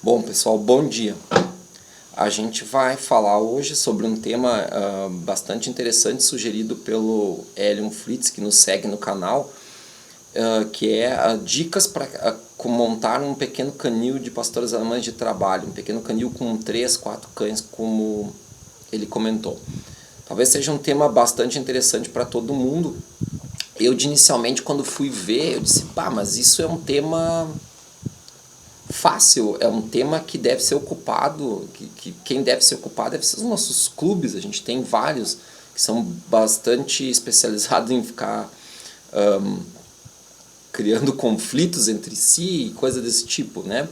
Bom, pessoal, bom dia. A gente vai falar hoje sobre um tema bastante interessante sugerido pelo Elion Fritz, que nos segue no canal, que é dicas para montar um pequeno canil de pastores alemães de trabalho, um pequeno canil com 3, 4 cães, como ele comentou. Talvez seja um tema bastante interessante para todo mundo. Eu, inicialmente, quando fui ver, eu disse, mas isso é um tema fácil, é um tema que deve ser ocupado, que quem deve ser ocupado deve ser os nossos clubes. A gente tem vários que são bastante especializados em ficar criando conflitos entre si e coisa desse tipo, né?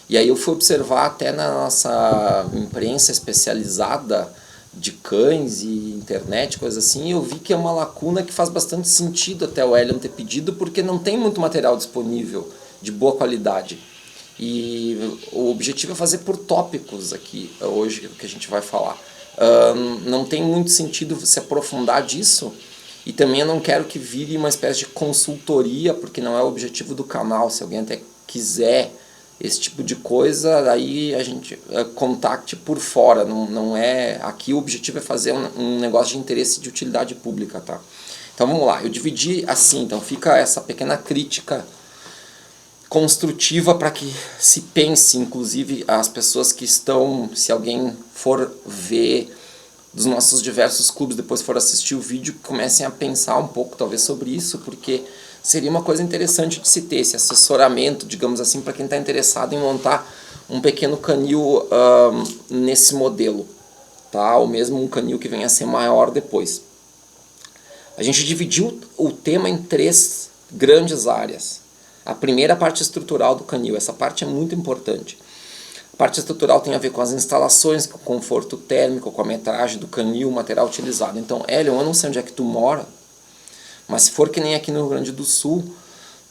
E aí eu fui observar até na nossa imprensa especializada de cães e internet, coisa assim, e eu vi que é uma lacuna que faz bastante sentido até o Elion ter pedido, porque não tem muito material disponível de boa qualidade. E o objetivo é fazer por tópicos aqui, hoje, que a gente vai falar. Não tem muito sentido se aprofundar disso, e também eu não quero que vire uma espécie de consultoria, porque não é o objetivo do canal. Se alguém até quiser esse tipo de coisa, aí a gente contacte por fora. Não é, aqui o objetivo é fazer um negócio de interesse de utilidade pública, tá? Então vamos lá, eu dividi assim, então fica essa pequena crítica construtiva para que se pense, inclusive as pessoas que estão, se alguém for ver dos nossos diversos clubes, depois for assistir o vídeo, comecem a pensar um pouco talvez sobre isso, porque seria uma coisa interessante de se ter, esse assessoramento, digamos assim, para quem está interessado em montar um pequeno canil nesse modelo, tá? Ou mesmo um canil que venha a ser maior depois. A gente dividiu o tema em 3 grandes áreas. A primeira, a parte estrutural do canil. Essa parte é muito importante. A parte estrutural tem a ver com as instalações, com o conforto térmico, com a metragem do canil, o material utilizado. Então, Elion, eu não sei onde é que tu mora, mas se for que nem aqui no Rio Grande do Sul,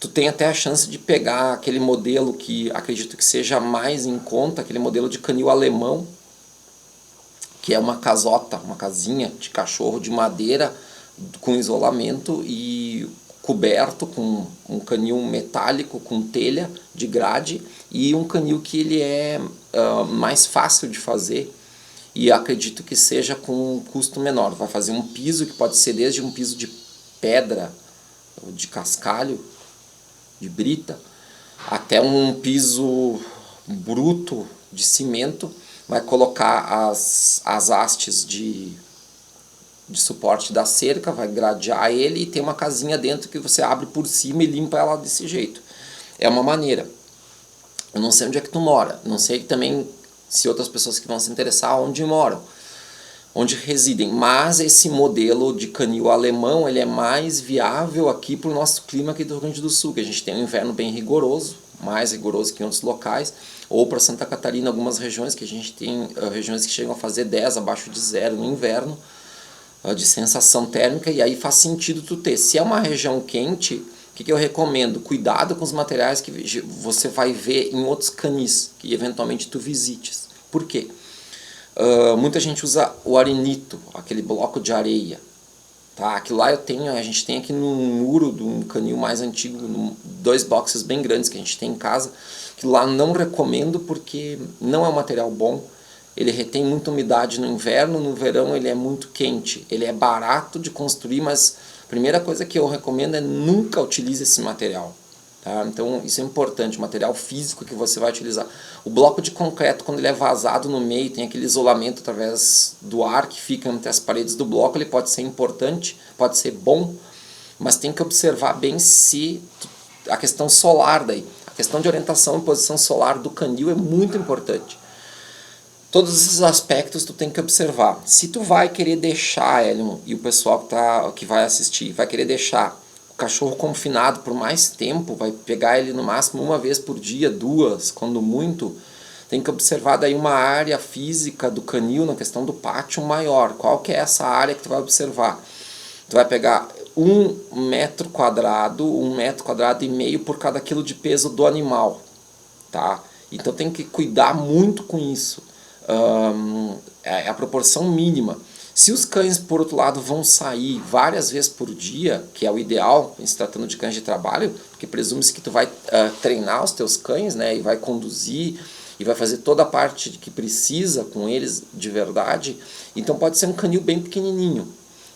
tu tem até a chance de pegar aquele modelo que acredito que seja mais em conta, aquele modelo de canil alemão, que é uma casota, uma casinha de cachorro de madeira com isolamento e coberto com um canil metálico com telha de grade, e um canil que ele é mais fácil de fazer e acredito que seja com um custo menor. Vai fazer um piso que pode ser desde um piso de pedra, de cascalho, de brita, até um piso bruto de cimento. Vai colocar as hastes de suporte da cerca, vai gradear ele e tem uma casinha dentro que você abre por cima e limpa ela desse jeito. É uma maneira. Eu não sei onde é que tu mora, não sei também se outras pessoas que vão se interessar onde moram, onde residem, mas esse modelo de canil alemão ele é mais viável aqui para o nosso clima aqui do Rio Grande do Sul, que a gente tem um inverno bem rigoroso, mais rigoroso que em outros locais, ou para Santa Catarina, algumas regiões que a gente tem regiões que chegam a fazer 10 abaixo de zero no inverno, de sensação térmica, e aí faz sentido tu ter. Se é uma região quente, o que eu recomendo? Cuidado com os materiais que você vai ver em outros canis, que eventualmente tu visites. Por quê? Muita gente usa o arenito, aquele bloco de areia. Tá? Aquilo lá a gente tem aqui no muro de um canil mais antigo, 2 boxes bem grandes que a gente tem em casa, que lá não recomendo porque não é um material bom. Ele retém muita umidade no inverno, no verão ele é muito quente. Ele é barato de construir, mas a primeira coisa que eu recomendo é nunca utilize esse material. Tá? Então isso é importante, o material físico que você vai utilizar. O bloco de concreto, quando ele é vazado no meio, tem aquele isolamento através do ar que fica entre as paredes do bloco, ele pode ser importante, pode ser bom, mas tem que observar bem se a questão solar daí. A questão de orientação e posição solar do canil é muito importante. Todos esses aspectos tu tem que observar. Se tu vai querer deixar, Elion, e o pessoal que vai assistir, vai querer deixar o cachorro confinado por mais tempo, vai pegar ele no máximo uma vez por dia, 2, quando muito, tem que observar daí uma área física do canil, na questão do pátio maior. Qual que é essa área que tu vai observar? Tu vai pegar 1 metro quadrado, 1,5 m por cada quilo de peso do animal, tá? Então tem que cuidar muito com isso. É a proporção mínima. Se os cães, por outro lado, vão sair várias vezes por dia, que é o ideal, se tratando de cães de trabalho, porque presume-se que tu vai treinar os teus cães, né, e vai conduzir e vai fazer toda a parte que precisa com eles de verdade, então pode ser um canil bem pequenininho.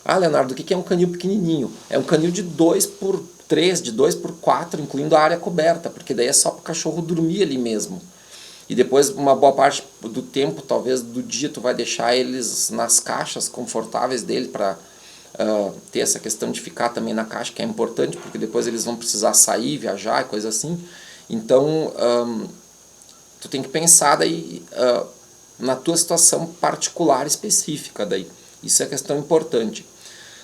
Ah, Leonardo, o que é um canil pequenininho? É um canil de 2x3, de 2x4, incluindo a área coberta, porque daí é só para o cachorro dormir ali mesmo. E depois, uma boa parte do tempo, talvez do dia, tu vai deixar eles nas caixas confortáveis dele para ter essa questão de ficar também na caixa, que é importante, porque depois eles vão precisar sair, viajar e coisa assim. Então, tu tem que pensar daí na tua situação particular específica daí. Isso é questão importante.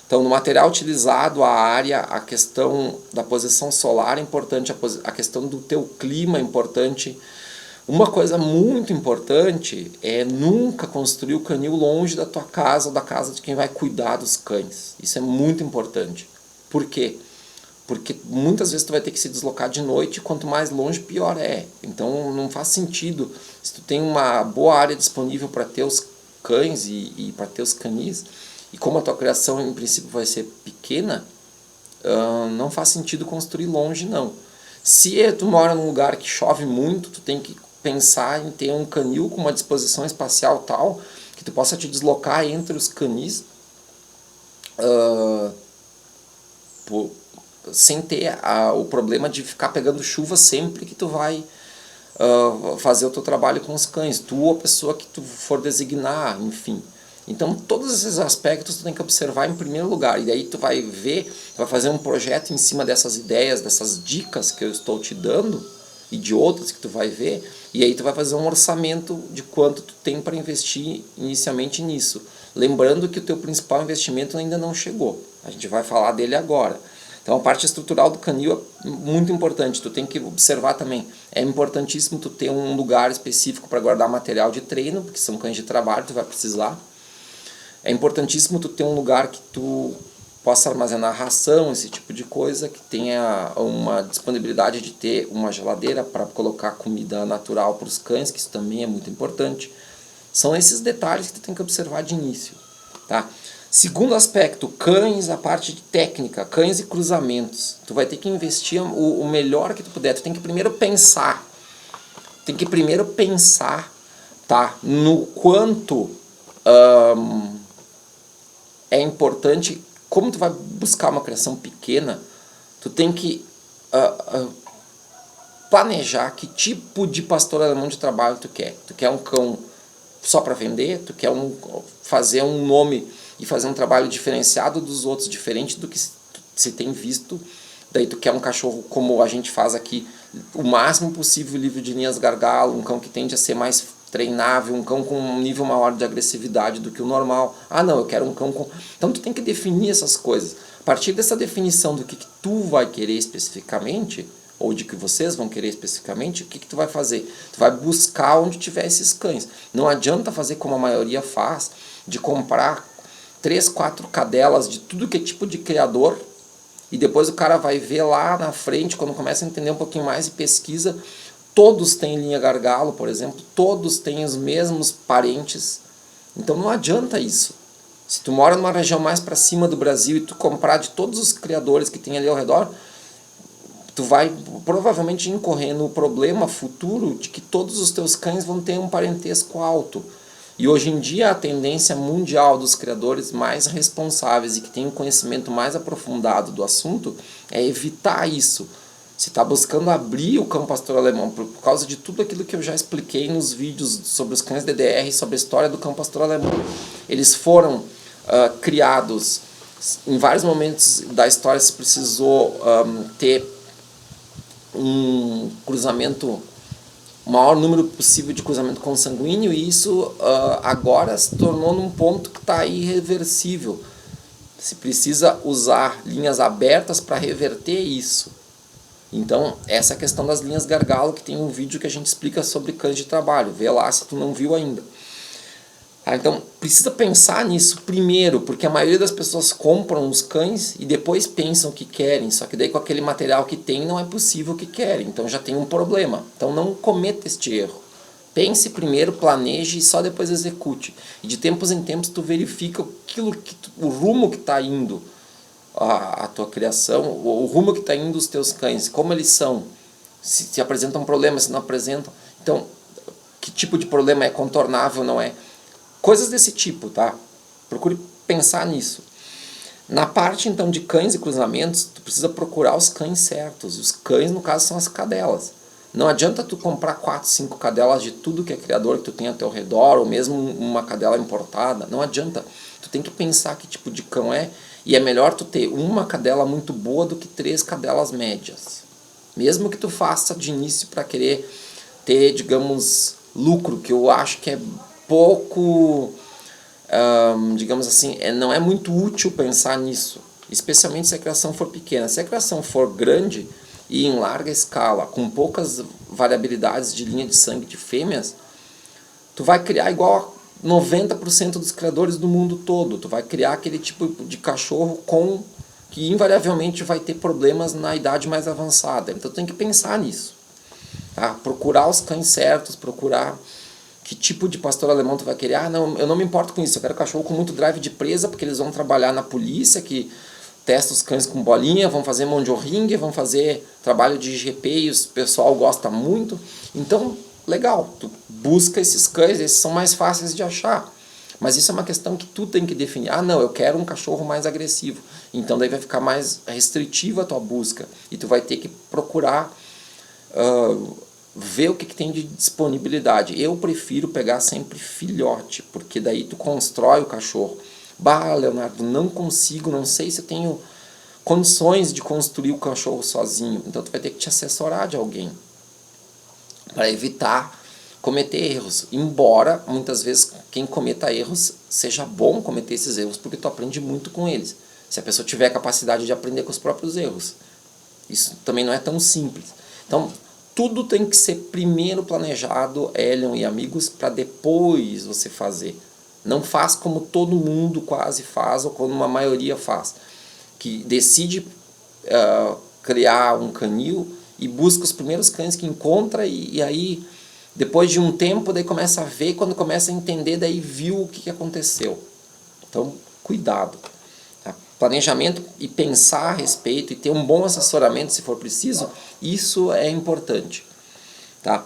Então, no material utilizado, a área, a questão da posição solar é importante, a questão do teu clima é importante. Uma coisa muito importante é nunca construir o canil longe da tua casa ou da casa de quem vai cuidar dos cães. Isso é muito importante. Por quê? Porque muitas vezes tu vai ter que se deslocar de noite e quanto mais longe, pior é. Então não faz sentido. Se tu tem uma boa área disponível para teus cães e para teus canis, e como a tua criação em princípio vai ser pequena, não faz sentido construir longe não. Se tu mora num lugar que chove muito, tu tem que pensar em ter um canil com uma disposição espacial tal que tu possa te deslocar entre os canis sem ter o problema de ficar pegando chuva sempre que tu vai fazer o teu trabalho com os cães, tu ou a pessoa que tu for designar, enfim. Então todos esses aspectos tu tem que observar em primeiro lugar, e daí tu vai ver, tu vai fazer um projeto em cima dessas ideias, dessas dicas que eu estou te dando e de outras que tu vai ver, e aí tu vai fazer um orçamento de quanto tu tem para investir inicialmente nisso. Lembrando que o teu principal investimento ainda não chegou, a gente vai falar dele agora. Então a parte estrutural do canil é muito importante, tu tem que observar também, é importantíssimo tu ter um lugar específico para guardar material de treino, porque são cães de trabalho, tu vai precisar. É importantíssimo tu ter um lugar que tu possa armazenar ração, esse tipo de coisa, que tenha uma disponibilidade de ter uma geladeira para colocar comida natural para os cães, que isso também é muito importante. São esses detalhes que tu tem que observar de início, tá? Segundo aspecto, cães, a parte de técnica, cães e cruzamentos. Tu vai ter que investir o melhor que tu puder. Tu tem que primeiro pensar. Tá, no quanto é importante. Como tu vai buscar uma criação pequena, tu tem que planejar que tipo de pastor alemão de trabalho tu quer. Tu quer um cão só para vender? Tu quer fazer um nome e fazer um trabalho diferenciado dos outros, diferente do que se tem visto? Daí tu quer um cachorro como a gente faz aqui, o máximo possível livre de linhas gargalo, um cão que tende a ser mais treinável, um cão com um nível maior de agressividade do que o normal. Ah não, eu quero um cão com... Então tu tem que definir essas coisas. A partir dessa definição do que tu vai querer especificamente, ou de que vocês vão querer especificamente, o que tu vai fazer? Tu vai buscar onde tiver esses cães. Não adianta fazer como a maioria faz, de comprar 3, 4 cadelas de tudo que é tipo de criador, e depois o cara vai ver lá na frente, quando começa a entender um pouquinho mais e pesquisa, todos têm linha gargalo, por exemplo, todos têm os mesmos parentes. Então não adianta isso. Se tu mora numa região mais para cima do Brasil e tu comprar de todos os criadores que tem ali ao redor, tu vai provavelmente incorrer no problema futuro de que todos os teus cães vão ter um parentesco alto. E hoje em dia a tendência mundial dos criadores mais responsáveis e que têm um conhecimento mais aprofundado do assunto é evitar isso. Se está buscando abrir o cão pastor alemão por causa de tudo aquilo que eu já expliquei nos vídeos sobre os cães DDR, sobre a história do cão pastor alemão. Eles foram criados, em vários momentos da história se precisou ter um cruzamento, o maior número possível de cruzamento consanguíneo, e isso agora se tornou num ponto que está irreversível. Se precisa usar linhas abertas para reverter isso. Então, essa questão das linhas gargalo, que tem um vídeo que a gente explica sobre cães de trabalho. Vê lá se tu não viu ainda. Então, precisa pensar nisso primeiro, porque a maioria das pessoas compram os cães e depois pensam que querem, só que daí com aquele material que tem não é possível o que querem, então já tem um problema. Então não cometa este erro. Pense primeiro, planeje e só depois execute. E de tempos em tempos tu verifica o rumo que está indo a tua criação, o rumo que está indo os teus cães, como eles são, se apresentam problemas, se não apresentam. Então, tipo de problema é contornável, não é? Coisas desse tipo, tá? Procure pensar nisso. Na parte, então, de cães e cruzamentos, tu precisa procurar os cães certos. Os cães, no caso, são as cadelas. Não adianta tu comprar 4, 5 cadelas de tudo que é criador que tu tem ao teu redor, ou mesmo uma cadela importada. Não adianta. Tu tem que pensar que tipo de cão é, e é melhor tu ter uma cadela muito boa do que 3 cadelas médias. Mesmo que tu faça de início para querer ter, digamos, lucro, que eu acho que é pouco, digamos assim, não é muito útil pensar nisso, especialmente se a criação for pequena. Se a criação for grande e em larga escala, com poucas variabilidades de linha de sangue de fêmeas, tu vai criar igual a 90% dos criadores do mundo todo. Tu vai criar aquele tipo de cachorro que invariavelmente vai ter problemas na idade mais avançada. Então tu tem que pensar nisso, tá? Procurar os cães certos, procurar que tipo de pastor alemão tu vai querer. Ah, não, eu não me importo com isso, eu quero cachorro com muito drive de presa, porque eles vão trabalhar na polícia, que testa os cães com bolinha, vão fazer monjoring, vão fazer trabalho de IGP e o pessoal gosta muito. Então, legal, tu busca esses cães, esses são mais fáceis de achar. Mas isso é uma questão que tu tem que definir. Ah, não, eu quero um cachorro mais agressivo. Então daí vai ficar mais restritiva a tua busca. E tu vai ter que procurar ver o que tem de disponibilidade. Eu prefiro pegar sempre filhote, porque daí tu constrói o cachorro. Bah, Leonardo, não consigo, não sei se eu tenho condições de construir o cachorro sozinho. Então tu vai ter que te assessorar de alguém para evitar cometer erros. Embora muitas vezes quem cometa erros seja bom cometer esses erros, porque tu aprende muito com eles. Se a pessoa tiver a capacidade de aprender com os próprios erros. Isso também não é tão simples. Então, tudo tem que ser primeiro planejado, Elion e amigos, para depois você fazer. Não faz como todo mundo quase faz, ou como uma maioria faz, que decide criar um canil e busca os primeiros cães que encontra, e aí, depois de um tempo, daí começa a ver, quando começa a entender, daí viu o que aconteceu. Então, cuidado. Tá? Planejamento e pensar a respeito, e ter um bom assessoramento se for preciso, isso é importante. Tá?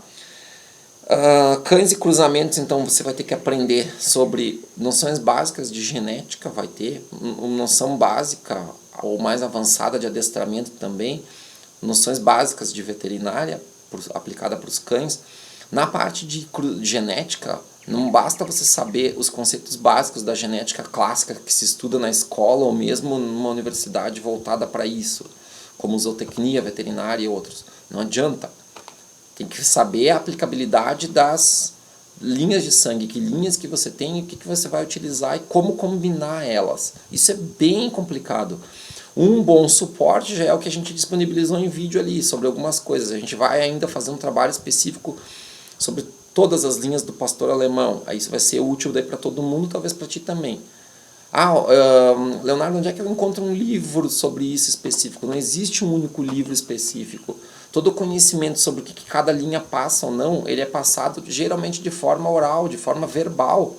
Cães e cruzamentos, então você vai ter que aprender sobre noções básicas de genética, vai ter uma noção básica ou mais avançada de adestramento também, noções básicas de veterinária aplicada para os cães. Na parte de genética, não basta você saber os conceitos básicos da genética clássica que se estuda na escola ou mesmo numa universidade voltada para isso, como zootecnia, veterinária e outros. Não adianta. Tem que saber a aplicabilidade das linhas de sangue, que linhas que você tem e o que você vai utilizar e como combinar elas. Isso é bem complicado. Um bom suporte já é o que a gente disponibilizou em vídeo ali, sobre algumas coisas. A gente vai ainda fazer um trabalho específico sobre todas as linhas do pastor alemão. Aí isso vai ser útil para todo mundo, talvez para ti também. Leonardo, onde é que eu encontro um livro sobre isso específico? Não existe um único livro específico. Todo o conhecimento sobre o que cada linha passa ou não, ele é passado geralmente de forma oral, de forma verbal,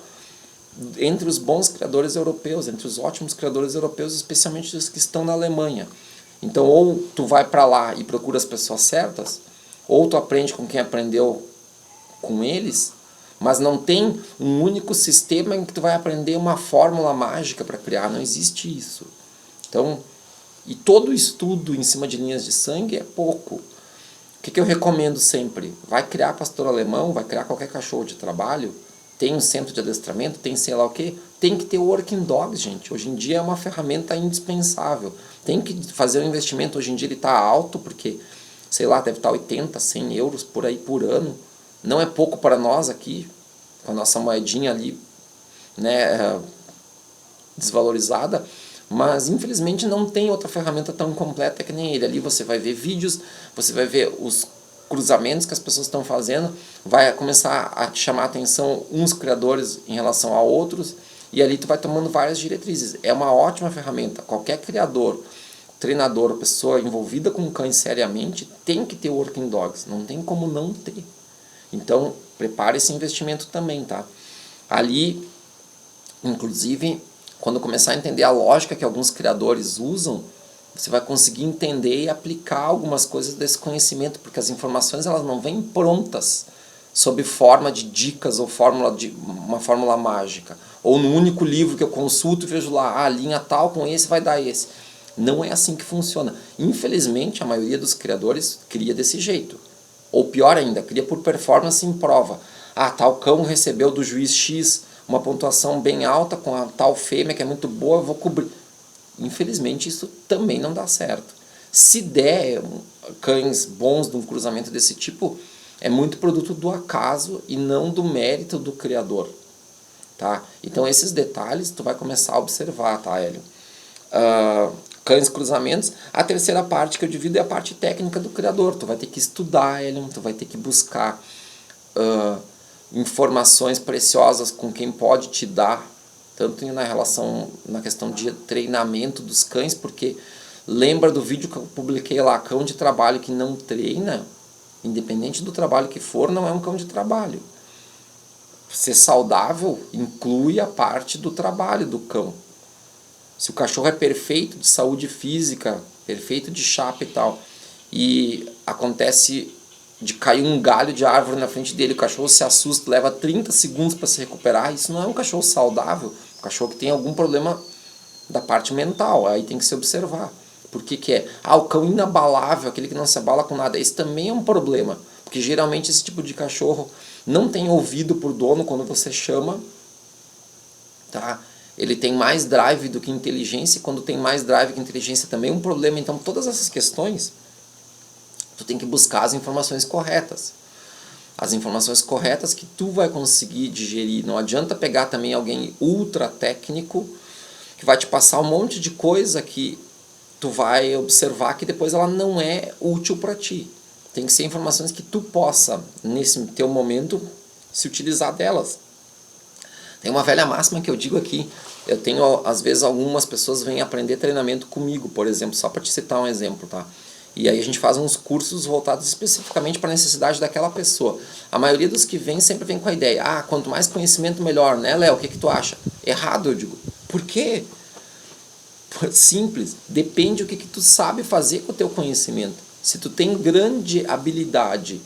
entre os bons criadores europeus, entre os ótimos criadores europeus, especialmente os que estão na Alemanha. Então, ou tu vai para lá e procura as pessoas certas, ou tu aprende com quem aprendeu com eles, mas não tem um único sistema em que tu vai aprender uma fórmula mágica para criar. Não existe isso. Então, e todo estudo em cima de linhas de sangue é pouco. O que eu recomendo sempre? Vai criar pastor alemão, vai criar qualquer cachorro de trabalho, tem um centro de adestramento, tem sei lá o que, tem que ter o Working Dogs, gente. Hoje em dia é uma ferramenta indispensável. Tem que fazer um investimento, hoje em dia ele está alto, porque, sei lá, deve estar 80, 100 euros por aí por ano. Não é pouco para nós aqui, com a nossa moedinha ali, né, desvalorizada, mas infelizmente não tem outra ferramenta tão completa que nem ele. Ali você vai ver vídeos, você vai ver os cruzamentos que as pessoas estão fazendo, vai começar a te chamar a atenção uns criadores em relação a outros, e ali tu vai tomando várias diretrizes. É uma ótima ferramenta. Qualquer criador, treinador, pessoa envolvida com cães seriamente, tem que ter o Working Dogs, não tem como não ter. Então, prepare esse investimento também, tá? Ali, inclusive, quando começar a entender a lógica que alguns criadores usam, você vai conseguir entender e aplicar algumas coisas desse conhecimento, porque as informações elas não vêm prontas sob forma de dicas ou uma fórmula mágica. Ou no único livro que eu consulto e vejo lá, a linha tal com esse vai dar esse. Não é assim que funciona. Infelizmente, a maioria dos criadores cria desse jeito. Ou pior ainda, cria por performance em prova. Tal cão recebeu do juiz X uma pontuação bem alta com a tal fêmea que é muito boa, eu vou cobrir. Infelizmente, isso também não dá certo. Se der cães bons de um cruzamento desse tipo, é muito produto do acaso e não do mérito do criador. Tá? Então, esses detalhes tu vai começar a observar, tá, Hélio? Cães cruzamentos. A terceira parte que eu divido é a parte técnica do criador. Tu vai ter que estudar, Hélio, tu vai ter que buscar informações preciosas com quem pode te dar, tanto na questão de treinamento dos cães, porque lembra do vídeo que eu publiquei lá, cão de trabalho que não treina, independente do trabalho que for, não é um cão de trabalho. Ser saudável inclui a parte do trabalho do cão. Se o cachorro é perfeito de saúde física, perfeito de chapa e tal, e acontece de cair um galho de árvore na frente dele, o cachorro se assusta, leva 30 segundos para se recuperar, isso não é um cachorro saudável, um cachorro que tem algum problema da parte mental, aí tem que se observar. Por que é? O cão inabalável, aquele que não se abala com nada, esse também é um problema, porque geralmente esse tipo de cachorro não tem ouvido por dono quando você chama, tá? Ele tem mais drive do que inteligência, e quando tem mais drive que inteligência também é um problema. Então todas essas questões, tu tem que buscar as informações corretas. As informações corretas que tu vai conseguir digerir. Não adianta pegar também alguém ultra técnico, que vai te passar um monte de coisa que tu vai observar que depois ela não é útil para ti. Tem que ser informações que tu possa, nesse teu momento, se utilizar delas. Tem uma velha máxima que eu digo aqui. Eu tenho, às vezes, algumas pessoas vêm aprender treinamento comigo, por exemplo, só para te citar um exemplo, tá? E aí a gente faz uns cursos voltados especificamente para a necessidade daquela pessoa. A maioria dos que vem sempre vem com a ideia, quanto mais conhecimento melhor, né, Léo? O que tu acha? Errado, eu digo. Por quê? Simples. Depende do que tu sabe fazer com o teu conhecimento. Se tu tem grande habilidade,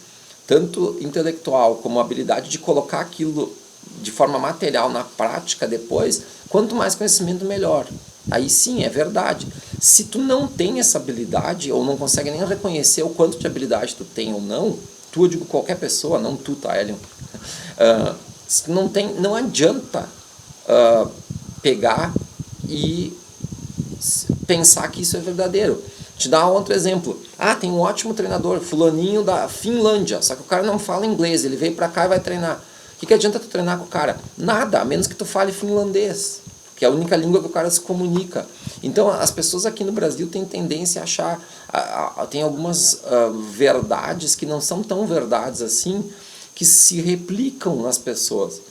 tanto intelectual como habilidade de colocar aquilo de forma material na prática depois, quanto mais conhecimento melhor. Aí sim, é verdade. Se tu não tem essa habilidade, ou não consegue nem reconhecer o quanto de habilidade tu tem ou não, eu digo qualquer pessoa, não tu, tá, Hélio? Não adianta pegar e pensar que isso é verdadeiro. Te dar outro exemplo. Tem um ótimo treinador, fulaninho da Finlândia, só que o cara não fala inglês, ele veio pra cá e vai treinar. O que adianta tu treinar com o cara? Nada, a menos que tu fale finlandês, que é a única língua que o cara se comunica. Então, as pessoas aqui no Brasil têm tendência a achar... tem algumas verdades que não são tão verdades assim, que se replicam nas pessoas.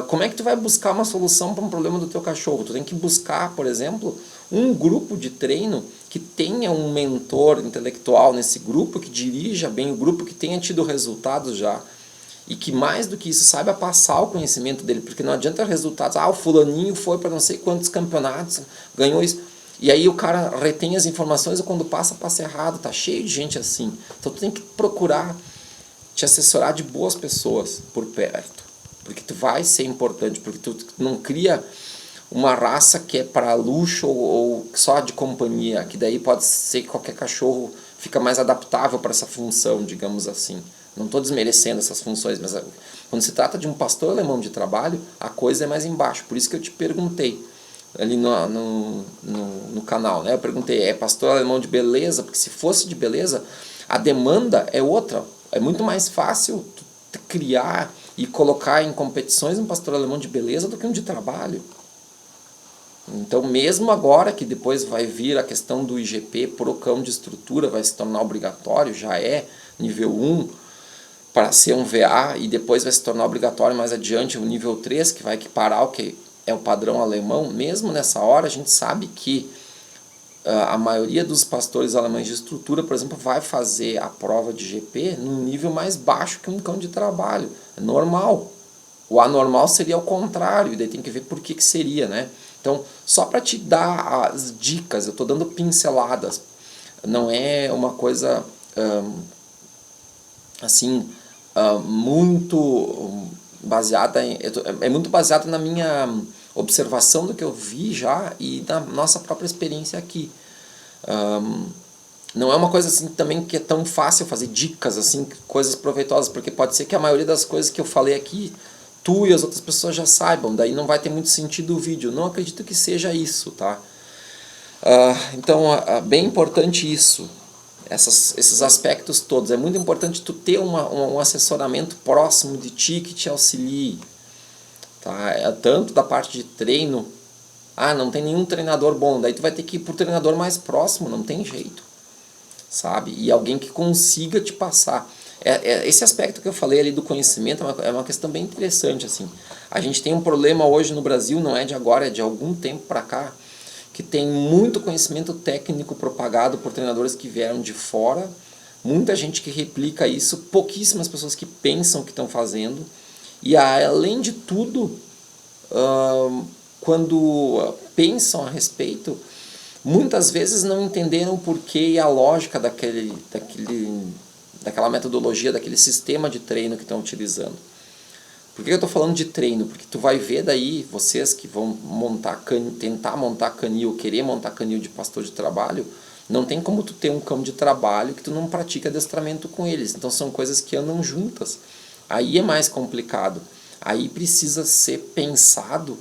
Como é que tu vai buscar uma solução para um problema do teu cachorro? Tu tem que buscar, por exemplo, um grupo de treino que tenha um mentor intelectual nesse grupo, que dirija bem o grupo, que tenha tido resultados já, e que mais do que isso saiba passar o conhecimento dele, porque não adianta resultados, o fulaninho foi para não sei quantos campeonatos, ganhou isso, e aí o cara retém as informações e quando passa errado, tá cheio de gente assim. Então tu tem que procurar te assessorar de boas pessoas por perto, porque tu vai ser importante, porque tu não cria uma raça que é para luxo ou só de companhia, que daí pode ser que qualquer cachorro fica mais adaptável para essa função, digamos assim. Não estou desmerecendo essas funções, mas quando se trata de um pastor alemão de trabalho, a coisa é mais embaixo. Por isso que eu te perguntei ali no canal, né? Eu perguntei, é pastor alemão de beleza? Porque se fosse de beleza, a demanda é outra. É muito mais fácil criar e colocar em competições um pastor alemão de beleza do que um de trabalho. Então, mesmo agora que depois vai vir a questão do IGP pro cão de estrutura, vai se tornar obrigatório, já é nível 1, para ser um VA, e depois vai se tornar obrigatório mais adiante o nível 3, que vai equiparar o que é o padrão alemão. Mesmo nessa hora, a gente sabe que a maioria dos pastores alemães de estrutura, por exemplo, vai fazer a prova de GP num nível mais baixo que um cão de trabalho. É normal. O anormal seria o contrário, e daí tem que ver por que seria, né? Então, só para te dar as dicas, eu estou dando pinceladas. Não é uma coisa assim muito baseada é muito baseada na minha observação do que eu vi já e da nossa própria experiência aqui. Não é uma coisa assim também que é tão fácil fazer dicas, assim, coisas proveitosas, porque pode ser que a maioria das coisas que eu falei aqui, tu e as outras pessoas já saibam, daí não vai ter muito sentido o vídeo. Não acredito que seja isso, tá? Então, bem importante isso, esses aspectos todos. É muito importante tu ter um assessoramento próximo de ti que te auxilie, tá? Tanto da parte de treino, não tem nenhum treinador bom, daí tu vai ter que ir pro treinador mais próximo, não tem jeito, sabe? E alguém que consiga te passar. Esse aspecto que eu falei ali do conhecimento é uma questão bem interessante, assim. A gente tem um problema hoje no Brasil, não é de agora, é de algum tempo para cá, que tem muito conhecimento técnico propagado por treinadores que vieram de fora, muita gente que replica isso, pouquíssimas pessoas que pensam que estão fazendo, e além de tudo, quando pensam a respeito, muitas vezes não entenderam o porquê e a lógica daquela metodologia, daquele sistema de treino que estão utilizando. Por que eu estou falando de treino? Porque tu vai ver daí, vocês que vão tentar montar canil, querer montar canil de pastor de trabalho, não tem como tu ter um cão de trabalho que tu não pratica adestramento com eles. Então são coisas que andam juntas. Aí é mais complicado. Aí precisa ser pensado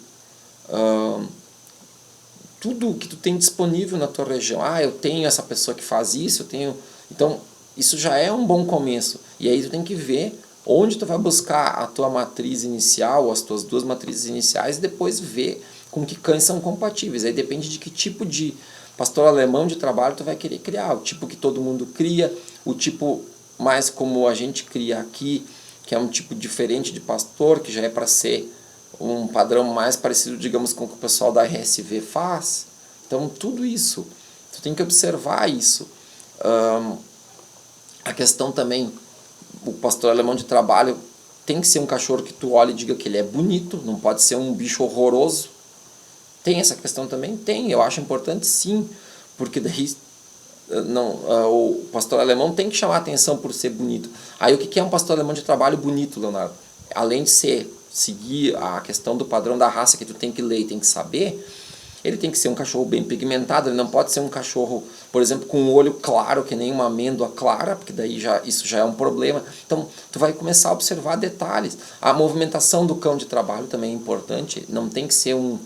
tudo que tu tem disponível na tua região. Eu tenho essa pessoa que faz isso, eu tenho... Então, isso já é um bom começo. E aí tu tem que ver onde tu vai buscar a tua matriz inicial, ou as tuas duas matrizes iniciais, e depois ver com que cães são compatíveis. Aí depende de que tipo de pastor alemão de trabalho tu vai querer criar. O tipo que todo mundo cria, o tipo mais como a gente cria aqui, que é um tipo diferente de pastor, que já é para ser um padrão mais parecido, digamos, com o que o pessoal da RSV faz. Então, tudo isso, tu tem que observar isso. A questão também, o pastor alemão de trabalho tem que ser um cachorro que tu olha e diga que ele é bonito, não pode ser um bicho horroroso. Tem essa questão também? Tem, eu acho importante sim, porque daí o pastor alemão tem que chamar a atenção por ser bonito. Aí o que é um pastor alemão de trabalho bonito, Leonardo? Além de seguir a questão do padrão da raça que tu tem que ler e tem que saber, ele tem que ser um cachorro bem pigmentado, ele não pode ser um cachorro, por exemplo, com um olho claro, que nem uma amêndoa clara, porque daí isso já é um problema. Então, tu vai começar a observar detalhes. A movimentação do cão de trabalho também é importante, não tem que ser um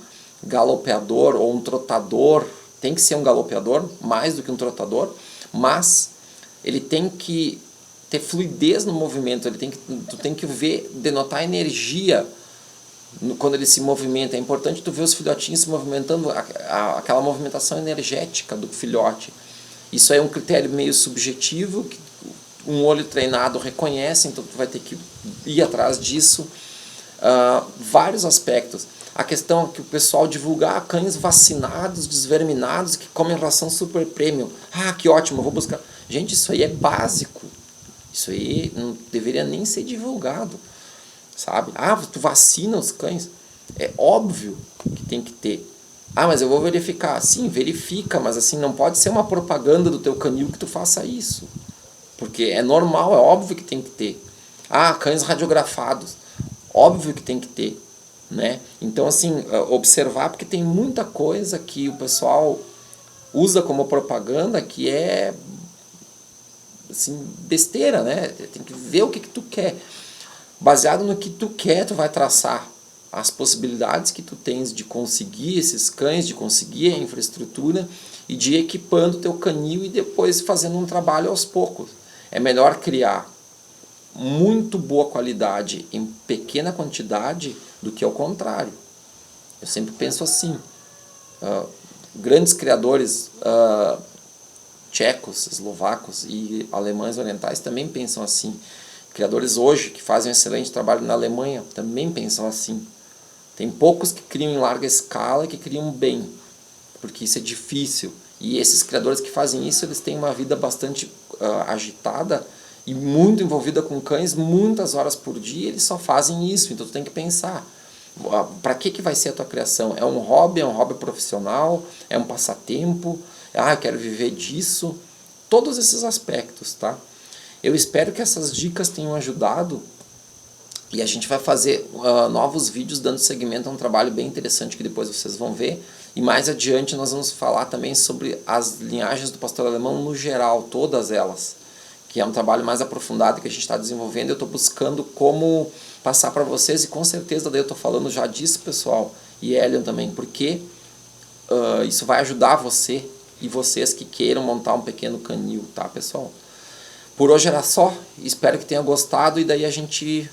galopeador ou um trotador, tem que ser um galopeador, mais do que um trotador, mas ele tem que ter fluidez no movimento, tu tem que denotar energia quando ele se movimenta. É importante tu ver os filhotinhos se movimentando, aquela movimentação energética do filhote. Isso aí é um critério meio subjetivo, que um olho treinado reconhece, então tu vai ter que ir atrás disso. Vários aspectos. A questão é que o pessoal divulgar cães vacinados, desverminados, que comem ração super premium. Que ótimo, eu vou buscar. Gente, isso aí é básico. Isso aí não deveria nem ser divulgado, sabe? Tu vacina os cães? É óbvio que tem que ter. Mas eu vou verificar. Sim, verifica, mas assim, não pode ser uma propaganda do teu canil que tu faça isso. Porque é normal, é óbvio que tem que ter. Cães radiografados. Óbvio que tem que ter, né? Então, assim, observar, porque tem muita coisa que o pessoal usa como propaganda que é assim, besteira, né? Tem que ver o que tu quer. Baseado no que tu quer, tu vai traçar as possibilidades que tu tens de conseguir esses cães, de conseguir a infraestrutura e de ir equipando teu canil e depois fazendo um trabalho aos poucos. É melhor criar muito boa qualidade em pequena quantidade do que ao contrário. Eu sempre penso assim. Grandes criadores tchecos, eslovacos e alemães orientais também pensam assim. Criadores hoje que fazem um excelente trabalho na Alemanha também pensam assim. Tem poucos que criam em larga escala e que criam bem, porque isso é difícil. E esses criadores que fazem isso, eles têm uma vida bastante agitada e muito envolvida com cães, muitas horas por dia, eles só fazem isso. Então tu tem que pensar, para que vai ser a tua criação? É um hobby profissional? É um passatempo? Eu quero viver disso? Todos esses aspectos, tá? Eu espero que essas dicas tenham ajudado e a gente vai fazer novos vídeos dando seguimento a um trabalho bem interessante que depois vocês vão ver. E mais adiante nós vamos falar também sobre as linhagens do pastor alemão no geral, todas elas, que é um trabalho mais aprofundado que a gente está desenvolvendo. Eu estou buscando como passar para vocês, e com certeza daí eu estou falando já disso, pessoal, e Elion também, porque isso vai ajudar você e vocês que queiram montar um pequeno canil, tá, pessoal? Por hoje era só, espero que tenha gostado, e daí a gente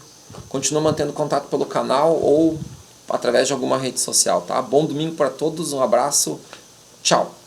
continua mantendo contato pelo canal ou através de alguma rede social, tá? Bom domingo para todos, um abraço, tchau!